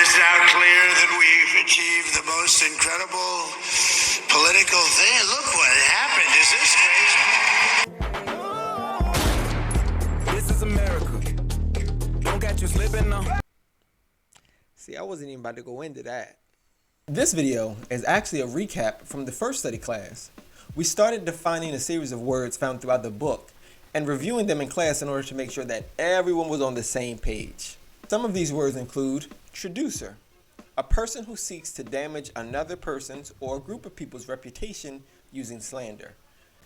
is now clear that we've achieved the most incredible political thing. Look what happened. Is this crazy? This is America. Don't catch you slipping now. See, I wasn't even about to go into that. This video is actually a recap from the first study class. We started defining a series of words found throughout the book and reviewing them in class in order to make sure that everyone was on the same page. Some of these words include traducer, a person who seeks to damage another person's or a group of people's reputation using slander.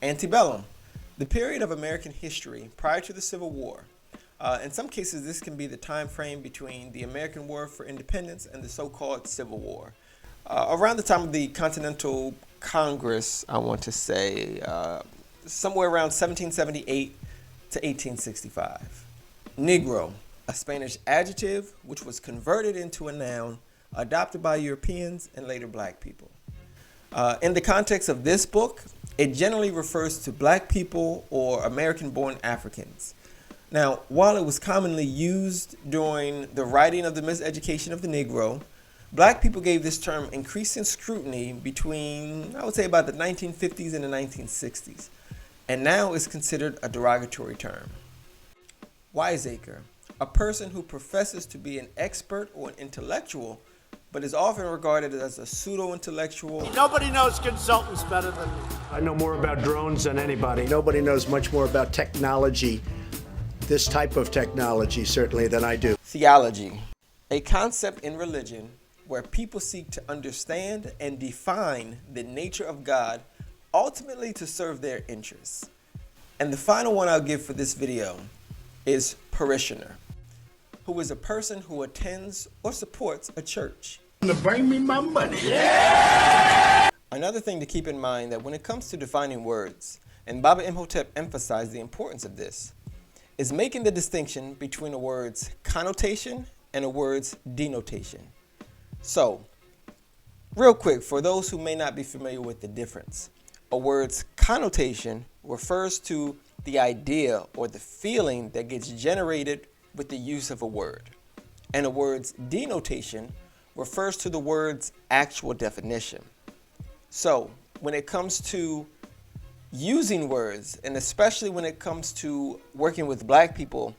Antebellum, the period of American history prior to the Civil War. In some cases, this can be the time frame between the American War for Independence and the so-called Civil War. Around the time of the Continental Congress, I want to say, somewhere around 1778 to 1865. Negro, a Spanish adjective which was converted into a noun adopted by Europeans and later black people. In the context of this book, it generally refers to black people or American-born Africans. Now, while it was commonly used during the writing of the Miseducation of the Negro, black people gave this term increasing scrutiny between, I would say, about the 1950s and the 1960s, and now is considered a derogatory term. Wiseacre, a person who professes to be an expert or an intellectual, but is often regarded as a pseudo-intellectual. Nobody knows consultants better than me. I know more about drones than anybody. Nobody knows much more about technology, this type of technology, certainly, than I do. Theology, a concept in religion where people seek to understand and define the nature of God, ultimately to serve their interests. And the final one I'll give for this video is parishioner, who is a person who attends or supports a church. To bring me my money. Another thing to keep in mind that when it comes to defining words, and Baba Imhotep emphasized the importance of this, is making the distinction between a word's connotation and a word's denotation. So, real quick, for those who may not be familiar with the difference, a word's connotation refers to the idea or the feeling that gets generated with the use of a word. And a word's denotation refers to the word's actual definition. So, when it comes to using words, and especially when it comes to working with black people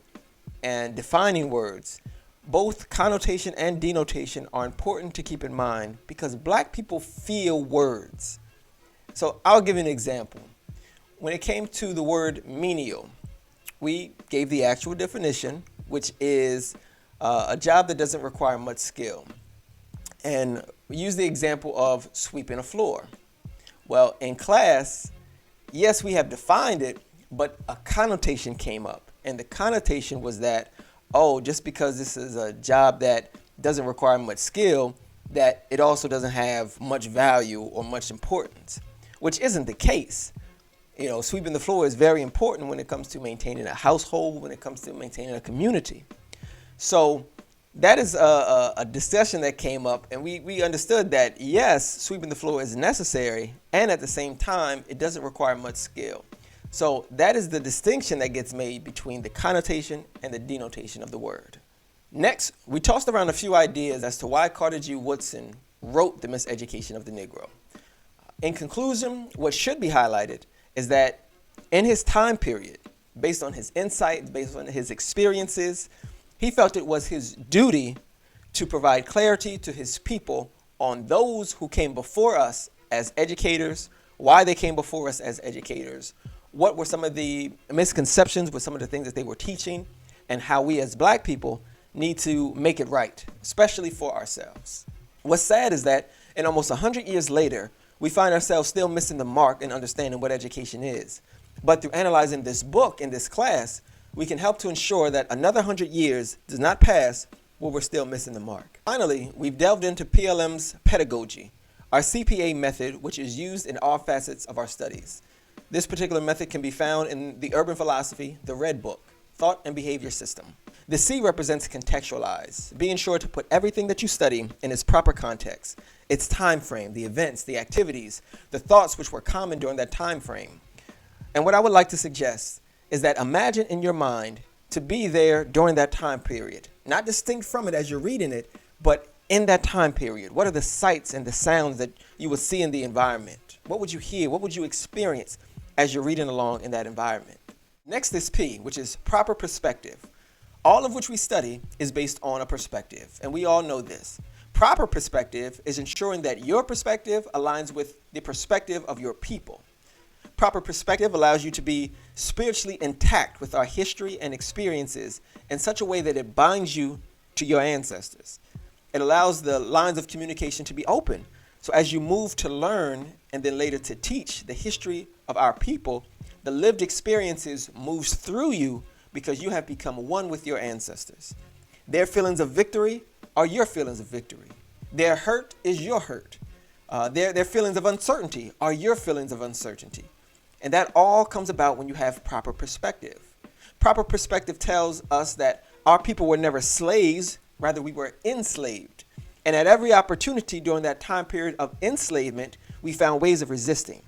and defining words, both connotation and denotation are important to keep in mind because black people feel words. So I'll give you an example. When it came to the word menial, we gave the actual definition, which is a job that doesn't require much skill. And we use the example of sweeping a floor. Well, in class, yes, we have defined it, but a connotation came up. And the connotation was that, oh, just because this is a job that doesn't require much skill, that it also doesn't have much value or much importance, which isn't the case. You know, sweeping the floor is very important when it comes to maintaining a household, when it comes to maintaining a community. So that is a discussion that came up, and we understood that, yes, sweeping the floor is necessary, and at the same time, it doesn't require much skill. So that is the distinction that gets made between the connotation and the denotation of the word. Next, we tossed around a few ideas as to why Carter G. Woodson wrote The Miseducation of the Negro. In conclusion, what should be highlighted is that in his time period, based on his insight, based on his experiences, he felt it was his duty to provide clarity to his people on those who came before us as educators, why they came before us as educators, what were some of the misconceptions with some of the things that they were teaching, and how we as black people need to make it right, especially for ourselves. What's sad is that in almost 100 years later, we find ourselves still missing the mark in understanding what education is. But through analyzing this book in this class, we can help to ensure that another 100 years does not pass where we're still missing the mark. Finally, we've delved into PLM's pedagogy, our CPA method, which is used in all facets of our studies. This particular method can be found in the Urban Philosophy, the Red Book, Thought and Behavior System. The C represents contextualize, being sure to put everything that you study in its proper context, its time frame, the events, the activities, the thoughts which were common during that time frame. And what I would like to suggest is that imagine in your mind to be there during that time period, not distinct from it as you're reading it, but in that time period? What are the sights and the sounds that you would see in the environment? What would you hear? What would you experience as you're reading along in that environment? Next is P, which is proper perspective. All of which we study is based on a perspective, and we all know this. Proper perspective is ensuring that your perspective aligns with the perspective of your people. Proper perspective allows you to be spiritually intact with our history and experiences in such a way that it binds you to your ancestors. It allows the lines of communication to be open. So as you move to learn and then later to teach the history of our people, the lived experiences moves through you because you have become one with your ancestors. Their feelings of victory are your feelings of victory. Their hurt is your hurt. Their feelings of uncertainty are your feelings of uncertainty. And that all comes about when you have proper perspective. Proper perspective tells us that our people were never slaves, rather we were enslaved. And at every opportunity during that time period of enslavement, we found ways of resisting.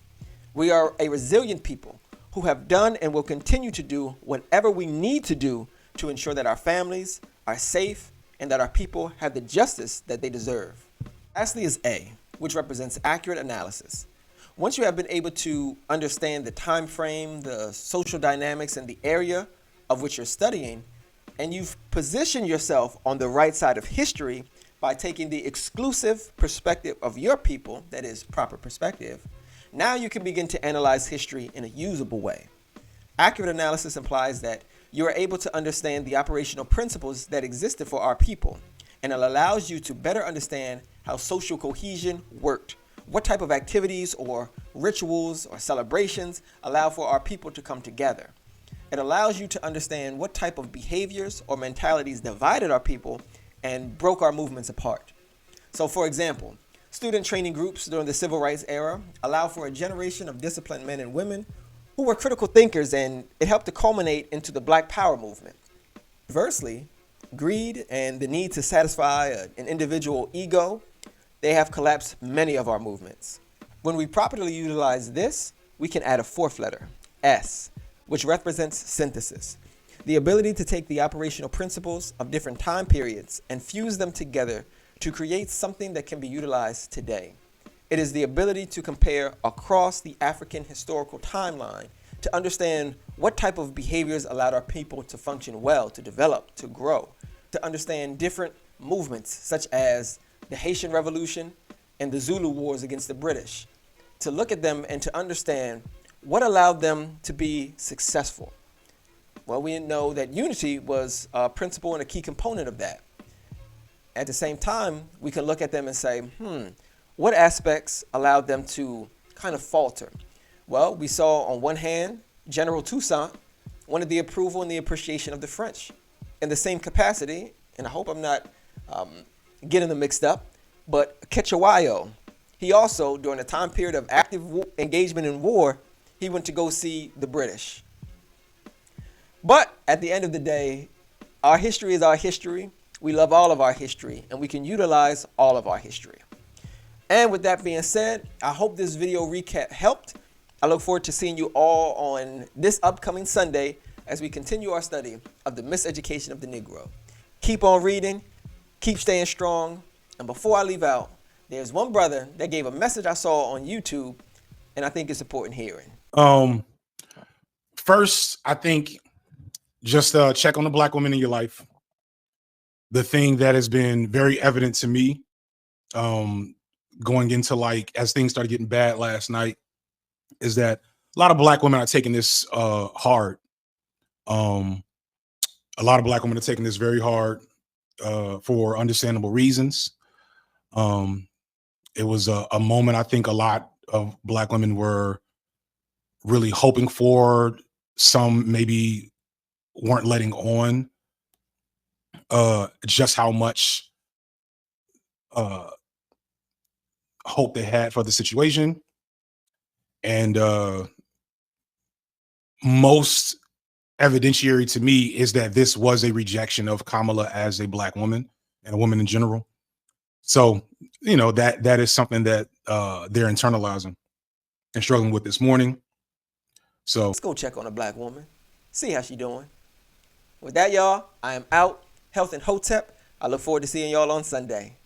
We are a resilient people who have done and will continue to do whatever we need to do to ensure that our families are safe and that our people have the justice that they deserve. Lastly is A, which represents accurate analysis. Once you have been able to understand the time frame, the social dynamics, and the area of which you're studying, and you've positioned yourself on the right side of history by taking the exclusive perspective of your people, that is proper perspective, now you can begin to analyze history in a usable way. Accurate analysis implies that you are able to understand the operational principles that existed for our people, and it allows you to better understand how social cohesion worked, what type of activities or rituals or celebrations allow for our people to come together. It allows you to understand what type of behaviors or mentalities divided our people and broke our movements apart. So for example, student training groups during the civil rights era allow for a generation of disciplined men and women who were critical thinkers, and it helped to culminate into the Black Power movement. Conversely, greed and the need to satisfy an individual ego, they have collapsed many of our movements. When we properly utilize this, we can add a fourth letter, S, which represents synthesis. The ability to take the operational principles of different time periods and fuse them together to create something that can be utilized today. It is the ability to compare across the African historical timeline to understand what type of behaviors allowed our people to function well, to develop, to grow, to understand different movements such as the Haitian Revolution and the Zulu Wars against the British, to look at them and to understand what allowed them to be successful. Well, we know that unity was a principle and a key component of that. At the same time, we can look at them and say, what aspects allowed them to kind of falter? Well, we saw on one hand, General Toussaint wanted the approval and the appreciation of the French. In the same capacity, and I hope I'm not getting them mixed up, but Cetewayo, he also, during a time period of active engagement in war, he went to go see the British. But at the end of the day, our history is our history. We love all of our history, and we can utilize all of our history. And with that being said, I hope this video recap helped. I look forward to seeing you all on this upcoming Sunday as we continue our study of the miseducation of the Negro. Keep on reading, keep staying strong, and before I leave out, there's one brother that gave a message I saw on YouTube, and I think it's important hearing. First, I think just check on the Black woman in your life. The thing that has been very evident to me going into as things started getting bad last night is that a lot of Black women are taking this hard. A lot of Black women are taking this very hard for understandable reasons. It was a moment I think a lot of Black women were really hoping for. Some maybe weren't letting on just how much hope they had for the situation. And most evidentiary to me is that this was a rejection of Kamala as a Black woman and a woman in general. So, you know, that is something that they're internalizing and struggling with this morning. So let's go check on a Black woman, see how she doing. With that, y'all, I am out. Health and Hotep. I look forward to seeing y'all on Sunday.